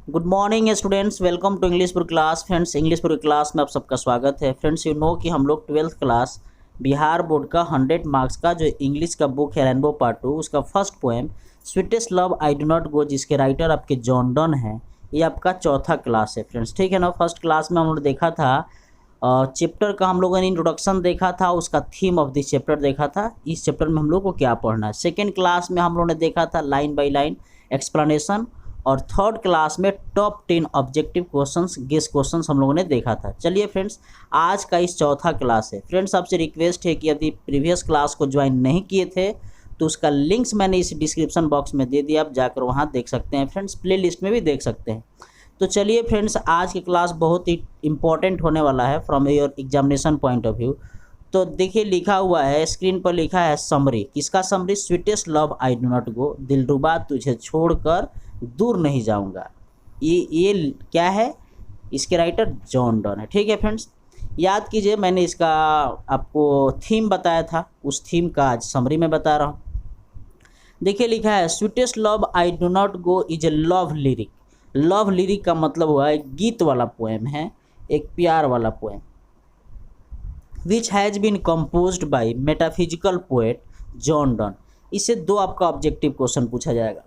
Good morning students, welcome to English book class. Friends, English book class में आप सबका स्वागत है। फ्रेंड्स, यू नो कि हम लोग 12th क्लास बिहार बोर्ड का 100 मार्क्स का जो इंग्लिश का बुक है रेनबो पार्ट 2, उसका first poem sweetest love I do not गो, जिसके राइटर आपके जॉन डन हैं, ये आपका चौथा क्लास है। फ्रेंड्स, ठीक है ना। फर्स्ट क्लास में हम लोग देखा था चैप्टर का, हम लोगों ने इंट्रोडक्शन देखा था, उसका थीम ऑफ दिस चैप्टर देखा था, इस चैप्टर में हम लोग को क्या पढ़ना है। सेकेंड क्लास में हम लोगों ने देखा था लाइन बाई लाइन एक्सप्लेनेशन, और थर्ड क्लास में top 10 objective questions, guess questions हम लोगों ने देखा था। चलिए फ्रेंड्स, आज का इस चौथा क्लास है। फ्रेंड्स, आपसे रिक्वेस्ट है कि यदि प्रीवियस क्लास को ज्वाइन नहीं किए थे तो उसका लिंक्स मैंने इस डिस्क्रिप्शन बॉक्स में दे दिया, आप जाकर वहाँ देख सकते हैं। फ्रेंड्स, प्ले लिस्ट में भी देख सकते हैं। तो चलिए फ्रेंड्स, आज की क्लास बहुत ही इंपॉर्टेंट होने वाला है from your examination point of view. तो देखिए, लिखा हुआ है स्क्रीन पर, लिखा है समरी। किसका summary? Sweetest love I do not go, दिलरुबा तुझे छोड़कर दूर नहीं जाऊंगा। ये क्या है? इसके राइटर जॉन डन है। ठीक है फ्रेंड्स, याद कीजिए, मैंने इसका आपको थीम बताया था, उस थीम का आज समरी में बता रहा हूँ। देखिए, लिखा है sweetest love I do not go is a love lyric. Love lyric का मतलब हुआ एक गीत वाला पोएम है, एक प्यार वाला poem, which has been composed by metaphysical poet John Donne. इससे दो आपका ऑब्जेक्टिव क्वेश्चन पूछा जाएगा।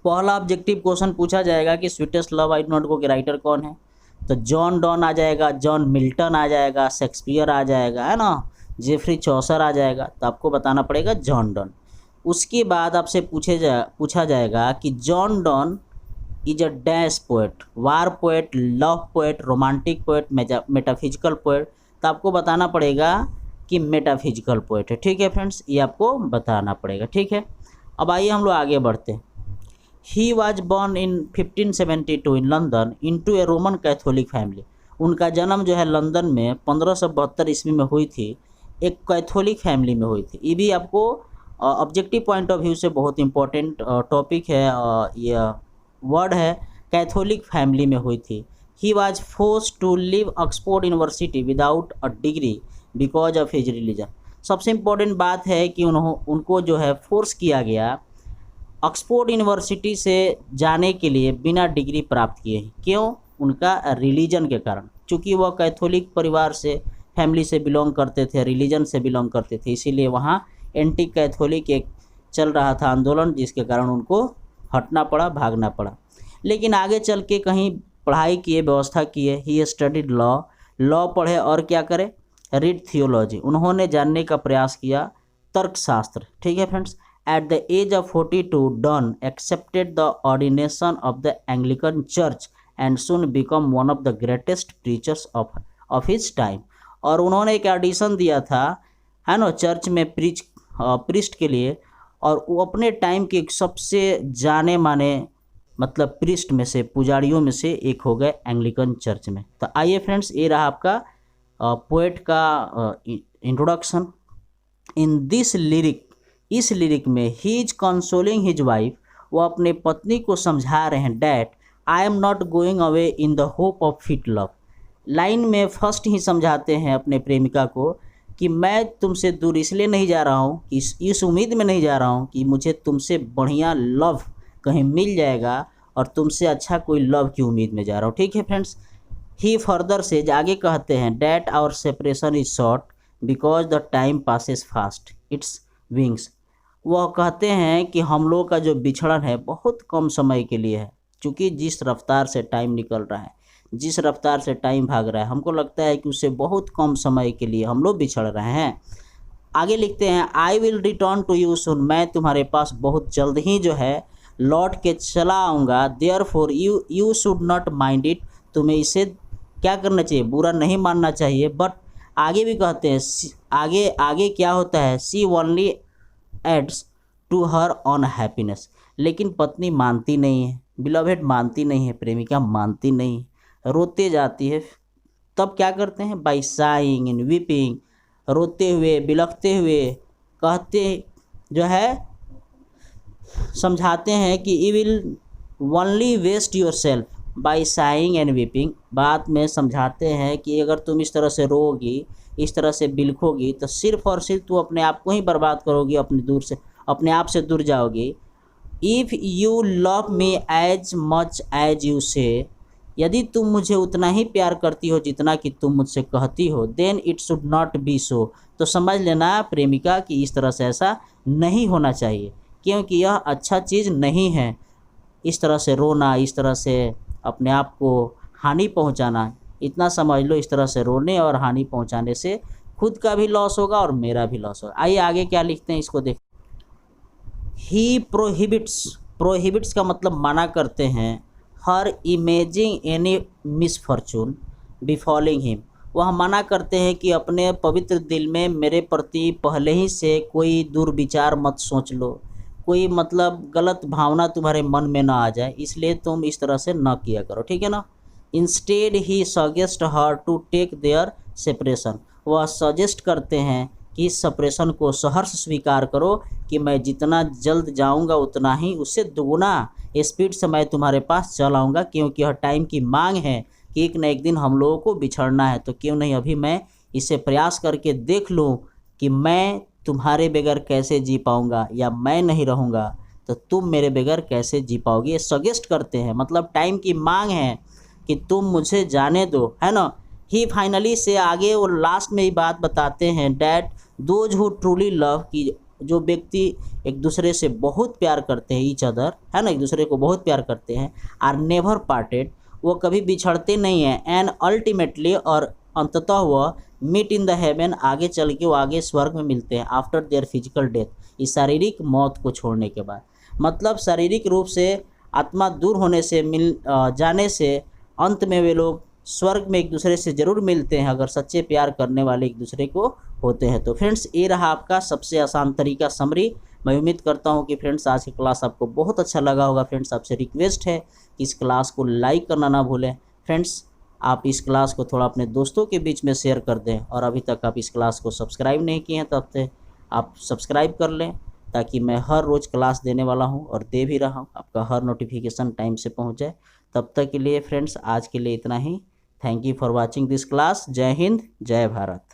पहला ऑब्जेक्टिव क्वेश्चन पूछा जाएगा कि sweetest love I do not गो के राइटर कौन है, तो जॉन डन आ जाएगा, जॉन मिल्टन आ जाएगा, शेक्सपियर आ जाएगा, है ना, जेफरी चौसर आ जाएगा, तो आपको बताना पड़ेगा जॉन डन। उसके बाद आपसे पूछा जाएगा कि John Donne is a dash poet, war poet, love poet, romantic poet, metaphysical poet, तो आपको बताना पड़ेगा कि मेटाफिजिकल पोएट है। ठीक है फ्रेंड्स, ये आपको बताना पड़ेगा। ठीक है, अब आइए हम लोग आगे बढ़ते हैं। He was born in 1572 in London into a Roman Catholic family। उनका जन्म जो है लंदन में 1572 ईस्वी में हुई थी, एक कैथोलिक फैमिली में हुई थी। ये भी आपको ऑब्जेक्टिव पॉइंट ऑफ व्यू से बहुत इंपॉर्टेंट टॉपिक है, यह वर्ड है, कैथोलिक फैमिली में हुई थी। He was forced to leave Oxford University without a degree because of his religion। सबसे इम्पोर्टेंट बात है कि उनको जो है फोर्स किया गया ऑक्सफोर्ड यूनिवर्सिटी से जाने के लिए बिना डिग्री प्राप्त किए। क्यों? उनका रिलीजन के कारण, चूँकि वह कैथोलिक परिवार से, फैमिली से बिलोंग करते थे, रिलीजन से बिलोंग करते थे, इसीलिए वहाँ एंटी कैथोलिक एक चल रहा था आंदोलन, जिसके कारण उनको हटना पड़ा, भागना पड़ा। लेकिन आगे चल के कहीं पढ़ाई किए, व्यवस्था किए। ही स्टडीड लॉ पढ़े, और क्या करे? रीड थियोलॉजी, उन्होंने जानने का प्रयास किया, तर्कशास्त्र। ठीक है friends, at the age of 42 Dunn accepted the ordination of the Anglican Church and soon become one of the greatest preachers of his time। और उन्होंने एक ऑडिशन दिया था, है ना, चर्च में प्रीस्ट के लिए, और वो अपने टाइम के सबसे जाने माने मतलब प्रीस्ट में से, पुजारियों में से एक हो गए एंग्लिकन चर्च में। तो आइए फ्रेंड्स, ये रहा आपका पोएट का इंट्रोडक्शन। इन दिस लिरिक, इस लिरिक में he is consoling his wife, वो अपने पत्नी को समझा रहे हैं, that I am not going away in the hope of fit love. Line में फर्स्ट ही समझाते हैं अपने प्रेमिका को कि मैं तुमसे दूर इसलिए नहीं जा रहा हूँ, इस उम्मीद में नहीं जा रहा हूँ कि मुझे तुमसे बढ़िया लव कहीं मिल जाएगा, और तुमसे अच्छा कोई लव की उम्मीद में जा रहा हूँ। ठीक है फ्रेंड्स, ही फर्दर से आगे कहते हैं, that our separation is short because the time passes fast its wings. वह कहते हैं कि हम लोग का जो बिछड़न है बहुत कम समय के लिए है, क्योंकि जिस रफ्तार से टाइम निकल रहा है, जिस रफ्तार से टाइम भाग रहा है, हमको लगता है कि उससे बहुत कम समय के लिए हम लोग बिछड़ रहे हैं। आगे लिखते हैं, I will return to you soon, मैं तुम्हारे पास बहुत जल्द ही जो है लौट के चला आऊँगा। Therefore you should not mind it, तुम्हें इसे क्या करना चाहिए? बुरा नहीं मानना चाहिए। बट आगे भी कहते हैं, आगे क्या होता है, she only adds to her own happiness. लेकिन पत्नी मानती नहीं है, बिलवेड मानती नहीं है, प्रेमिका मानती नहीं है, रोते जाती है। तब क्या करते हैं? बाई साइंग इन वीपिंग, रोते हुए, बिलखते हुए कहते जो है, समझाते हैं कि you will only waste yourself by sighing and weeping. बात में समझाते हैं कि अगर तुम इस तरह से रोगी, इस तरह से बिलखोगी, तो सिर्फ और सिर्फ तू अपने आप को ही बर्बाद करोगी, अपने आप से दूर जाओगी। If you love me as much as you say, यदि तुम मुझे उतना ही प्यार करती हो जितना कि तुम मुझसे कहती हो, then it should not be so, तो समझ लेना प्रेमिका कि इस तरह से ऐसा नहीं होना चाहिए, क्योंकि यह अच्छा चीज़ नहीं है। इस तरह से रोना, इस तरह से अपने आप को हानि पहुंचाना, इतना समझ लो, इस तरह से रोने और हानि पहुंचाने से खुद का भी लॉस होगा और मेरा भी लॉस होगा। आइए आगे क्या लिखते हैं इसको देख। ही प्रोहिबिट्स, प्रोहिबिट्स का मतलब मना करते हैं, हर इमेजिंग एनी मिसफॉर्चून बिफॉलिंग हिम, वह मना करते हैं कि अपने पवित्र दिल में मेरे प्रति पहले ही से कोई दुर्विचार मत सोच लो, कोई मतलब गलत भावना तुम्हारे मन में ना आ जाए, इसलिए तुम इस तरह से न किया करो, ठीक है ना। Instead he suggest her to take their separation, वह सजेस्ट करते हैं कि इस सेपरेशन को सहर्ष स्वीकार करो कि मैं जितना जल्द जाऊंगा उतना ही उससे दुगुना स्पीड से मैं तुम्हारे पास चल आऊँगा, क्योंकि यह टाइम की मांग है कि एक न एक दिन हम लोगों को बिछड़ना है। तो क्यों नहीं अभी मैं इसे प्रयास करके देख लूँ कि मैं तुम्हारे बगैर कैसे जी पाऊँगा, या मैं नहीं रहूँगा तो तुम मेरे बगैर कैसे जी पाओगे। ये सजेस्ट करते हैं, मतलब टाइम की मांग है कि तुम मुझे जाने दो, है ना। ही फाइनली से आगे वो लास्ट में ही बात बताते हैं, that those who truly love, की जो व्यक्ति एक दूसरे से बहुत प्यार करते हैं, ईच अदर, है ना, एक दूसरे को बहुत प्यार करते हैं, आर नेवर पार्टेड, वो कभी बिछड़ते नहीं हैं, एंड अल्टीमेटली, और अंततः वह मीट इन द हेवन, आगे चल के वो आगे स्वर्ग में मिलते हैं, आफ्टर देयर फिजिकल डेथ, इस शारीरिक मौत को छोड़ने के बाद। मतलब शारीरिक रूप से आत्मा दूर होने से जाने से अंत में वे लोग स्वर्ग में एक दूसरे से ज़रूर मिलते हैं, अगर सच्चे प्यार करने वाले एक दूसरे को होते हैं। तो फ्रेंड्स, ये रहा आपका सबसे आसान तरीका समरी। मैं उम्मीद करता हूँ कि फ्रेंड्स आज की क्लास आपको बहुत अच्छा लगा होगा। फ्रेंड्स, आपसे रिक्वेस्ट है कि इस क्लास को लाइक करना ना भूलें। फ्रेंड्स, आप इस क्लास को थोड़ा अपने दोस्तों के बीच में शेयर कर दें, और अभी तक आप इस क्लास को सब्सक्राइब नहीं किए हैं तब से आप सब्सक्राइब कर लें, ताकि मैं हर रोज़ क्लास देने वाला हूं और दे भी रहा हूं, आपका हर नोटिफिकेशन टाइम से पहुंच जाए। तब तक के लिए फ्रेंड्स, आज के लिए इतना ही। Thank you for watching this class. जय हिंद, जय भारत।